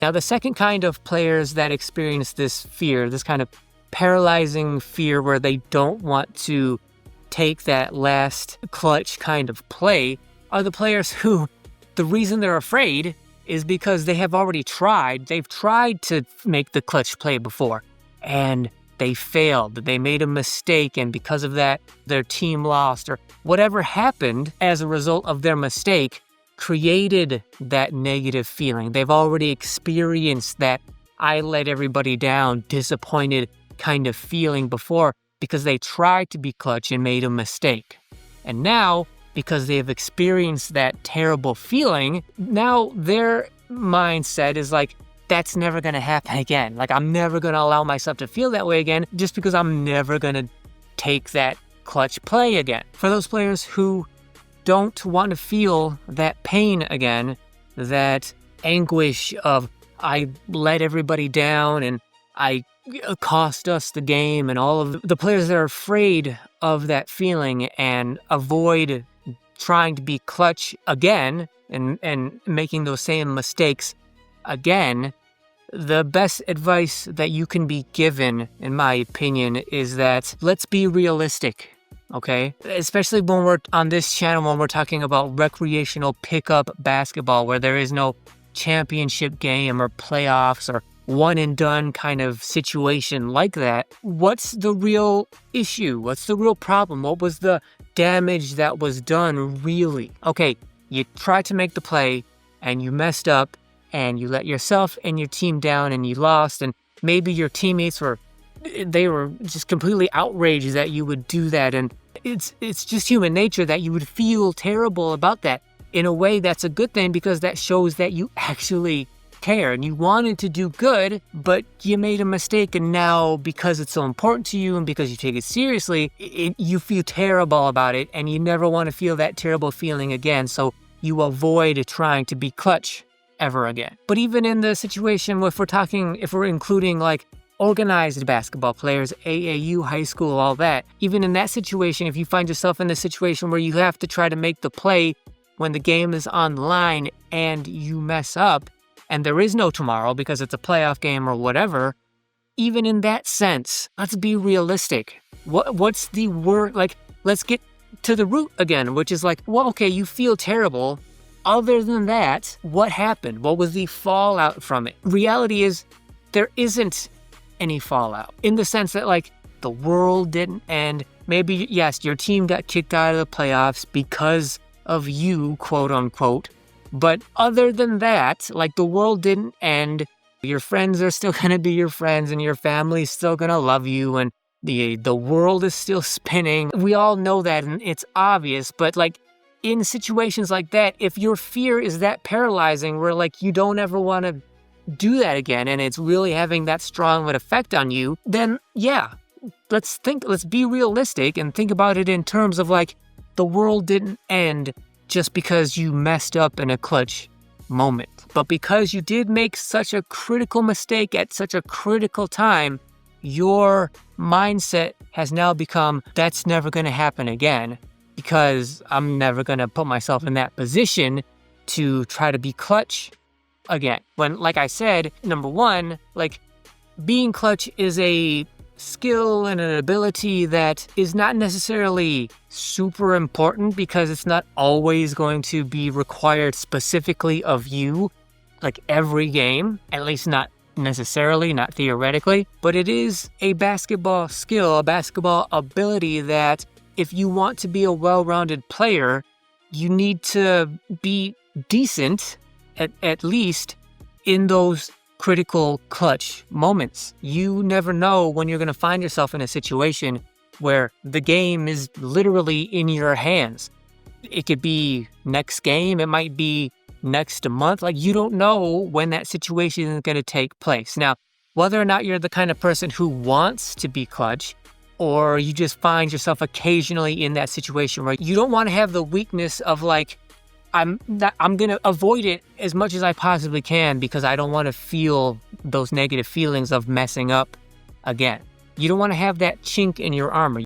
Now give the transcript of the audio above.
Now, the second kind of players that experience this fear, this kind of paralyzing fear where they don't want to take that last clutch kind of play, are the players who, the reason they're afraid is because they have already tried. They've tried to make the clutch play before, and they failed. They made a mistake, and because of that, their team lost, or whatever happened as a result of their mistake created that negative feeling. They've already experienced that I let everybody down, disappointed kind of feeling before because they tried to be clutch and made a mistake. And now, because they've experienced that terrible feeling, now their mindset is like, that's never going to happen again. Like, I'm never going to allow myself to feel that way again just because I'm never going to take that clutch play again. For those players who don't want to feel that pain again, that anguish of I let everybody down and I cost us the game, and all of the players that are afraid of that feeling and avoid trying to be clutch again and making those same mistakes again, the best advice that you can be given, in my opinion, is that let's be realistic. Okay, especially when we're on this channel, when we're talking about recreational pickup basketball, where there is no championship game or playoffs or one and done kind of situation like that. What's the real issue? What's the real problem? What was the damage that was done really? Okay, you tried to make the play and you messed up and you let yourself and your team down and you lost, and maybe your teammates were just completely outraged that you would do that, and it's just human nature that you would feel terrible about that. In a way, that's a good thing because that shows that you actually care and you wanted to do good, but you made a mistake, and now because it's so important to you and because you take it seriously, you feel terrible about it, and you never want to feel that terrible feeling again, so you avoid trying to be clutch ever again. But even in the situation, if we're including like organized basketball players, AAU, high school, all that, even in that situation, if you find yourself in a situation where you have to try to make the play when the game is on the line and you mess up and there is no tomorrow because it's a playoff game or whatever, even in that sense, let's be realistic. What's the word? Like, let's get to the root again, which is like, well, okay, you feel terrible. Other than that, what happened? What was the fallout from it? Reality is there isn't any fallout, in the sense that like the world didn't end. Maybe, yes, your team got kicked out of the playoffs because of you, quote unquote. But other than that, like, the world didn't end. Your friends are still going to be your friends, and your family's still going to love you, and the world is still spinning. We all know that, and it's obvious. But like, in situations like that, if your fear is that paralyzing where like you don't ever want to do that again, and it's really having that strong of an effect on you, then yeah, let's be realistic and think about it in terms of like, the world didn't end just because you messed up in a clutch moment, but because you did make such a critical mistake at such a critical time, your mindset has now become, that's never going to happen again, because I'm never going to put myself in that position to try to be clutch again. When, like I said, number one, like, being clutch is a skill and an ability that is not necessarily super important because it's not always going to be required specifically of you, like every game, at least not necessarily, not theoretically, but it is a basketball skill, a basketball ability that if you want to be a well-rounded player, you need to be decent at least in those critical clutch moments. You never know when you're going to find yourself in a situation where the game is literally in your hands. It could be next game, it might be next month. Like, you don't know when that situation is going to take place. Now, whether or not you're the kind of person who wants to be clutch, or you just find yourself occasionally in that situation where you don't want to have the weakness of like, I'm going to avoid it as much as I possibly can because I don't want to feel those negative feelings of messing up again. You don't want to have that chink in your armor.